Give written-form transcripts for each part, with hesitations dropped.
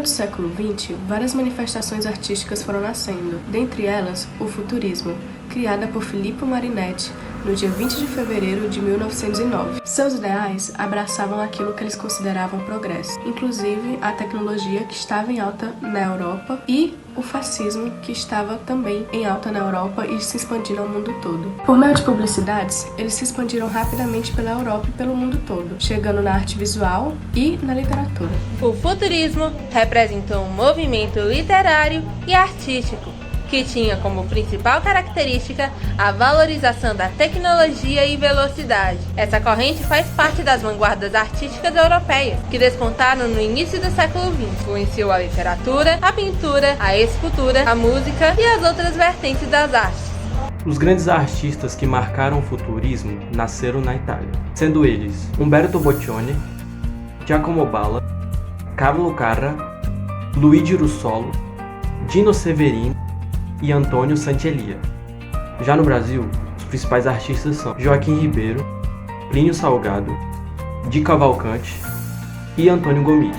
do século XX, várias manifestações artísticas foram nascendo, dentre elas o futurismo, criada por Filippo Marinetti no dia 20 de fevereiro de 1909. Seus ideais abraçavam aquilo que eles consideravam progresso, inclusive a tecnologia que estava em alta na Europa e o fascismo que estava também em alta na Europa e se expandindo ao mundo todo. Por meio de publicidades, eles se expandiram rapidamente pela Europa e pelo mundo todo, chegando na arte visual e na literatura. O futurismo representou um movimento literário e artístico que tinha como principal característica a valorização da tecnologia e velocidade. Essa corrente faz parte das vanguardas artísticas europeias, que despontaram no início do século XX. Influenciou a literatura, a pintura, a escultura, a música e as outras vertentes das artes. Os grandes artistas que marcaram o futurismo nasceram na Itália, sendo eles Umberto Boccioni, Giacomo Balla, Carlo Carrà, Luigi Russolo, Dino Severini e Antônio Sant'Elia. Já no Brasil, os principais artistas são Joaquim Ribeiro, Plínio Salgado, Di Cavalcanti e Antônio Gomide,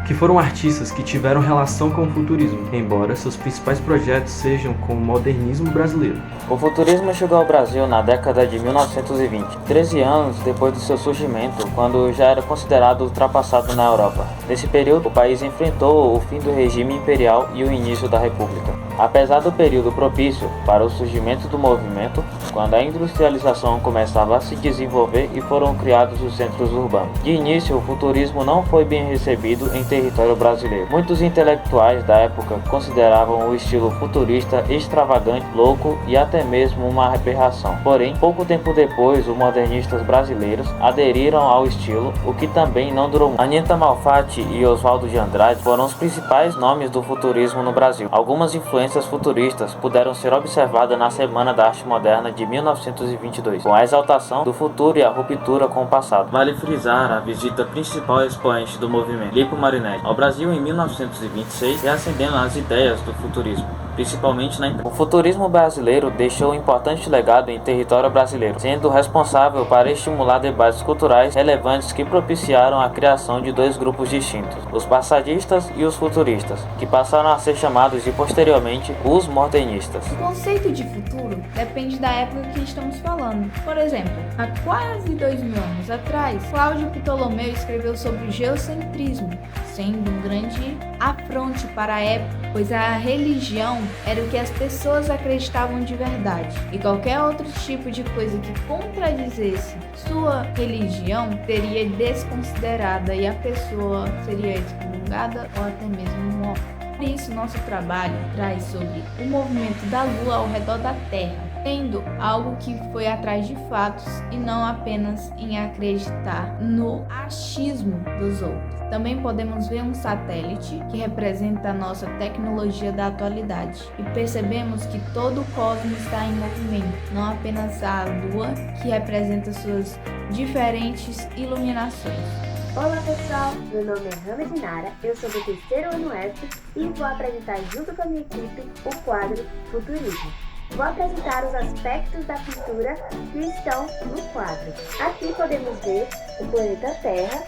que foram artistas que tiveram relação com o futurismo, embora seus principais projetos sejam com o modernismo brasileiro. O futurismo chegou ao Brasil na década de 1920, 13 anos depois do seu surgimento, quando já era considerado ultrapassado na Europa. Nesse período, o país enfrentou o fim do regime imperial e o início da República. Apesar do período propício para o surgimento do movimento, quando a industrialização começava a se desenvolver e foram criados os centros urbanos. De início, o futurismo não foi bem recebido em território brasileiro. Muitos intelectuais da época consideravam o estilo futurista extravagante, louco e até mesmo uma aberração. Porém, pouco tempo depois, os modernistas brasileiros aderiram ao estilo, o que também não durou muito. Anita Malfatti e Oswaldo de Andrade foram os principais nomes do futurismo no Brasil. Algumas influências futuristas puderam ser observadas na Semana da Arte Moderna de 1922, com a exaltação do futuro e a ruptura com o passado. Vale frisar a visita principal expoente do movimento, Filippo Marinetti, ao Brasil em 1926, reacendendo as ideias do futurismo, principalmente na imprensa. O futurismo brasileiro deixou um importante legado em território brasileiro, sendo responsável para estimular debates culturais relevantes que propiciaram a criação de dois grupos distintos, os passadistas e os futuristas, que passaram a ser chamados de posteriormente os modernistas. O conceito de futuro depende da época que estamos falando. Por exemplo, há quase 2000 anos atrás, Cláudio Ptolomeu escreveu sobre o geocentrismo, sendo um grande afronte para a época, pois a religião era o que as pessoas acreditavam de verdade, e qualquer outro tipo de coisa que contradizesse sua religião seria desconsiderada e a pessoa seria excomungada ou até mesmo morta. Por isso, nosso trabalho traz sobre o movimento da Lua ao redor da Terra, sendo algo que foi atrás de fatos e não apenas em acreditar no achismo dos outros. Também podemos ver um satélite que representa a nossa tecnologia da atualidade e percebemos que todo o cosmos está em movimento, não apenas a Lua, que representa suas diferentes iluminações. Olá pessoal, meu nome é Hannah Dinara, eu sou do terceiro ano F e vou apresentar junto com a minha equipe o quadro Futurismo. Vou apresentar os aspectos da pintura que estão no quadro. Aqui podemos ver o planeta Terra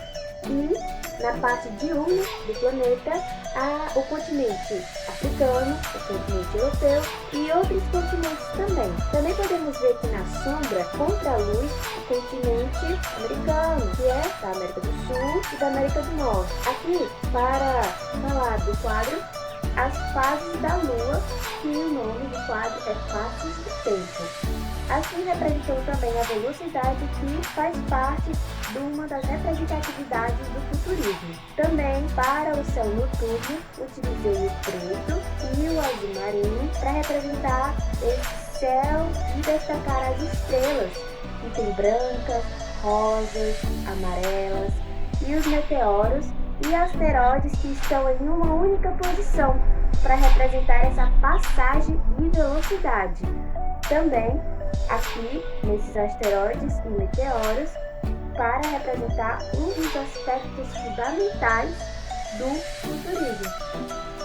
e na parte diurna do planeta o continente africano, o continente europeu e outros continentes também. Também podemos ver aqui na sombra, contra a luz, o continente americano, que é da América do Sul e da América do Norte. Aqui, para falar do quadro, as fases da Lua, que o nome do quadro é Faces do Tempo. Assim representando também a velocidade, que faz parte de uma das representatividades do futurismo. Também para o céu noturno, utilizei o preto e o azul marinho para representar esse céu e destacar as estrelas, que tem brancas, rosas, amarelas, e os meteoros e asteroides que estão em uma única posição, para representar essa passagem de velocidade. Também aqui, nesses asteroides e meteoros, para representar um dos aspectos fundamentais do futurismo.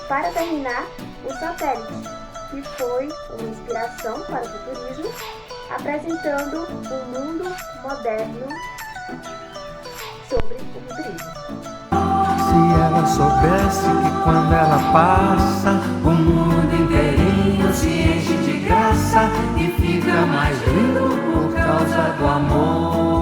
Para terminar, o satélite, que foi uma inspiração para o futurismo, apresentando um mundo moderno sobre o futurismo. ela soubesse que quando ela passa, o mundo inteirinho se enche de graça e fica mais lindo por causa do amor.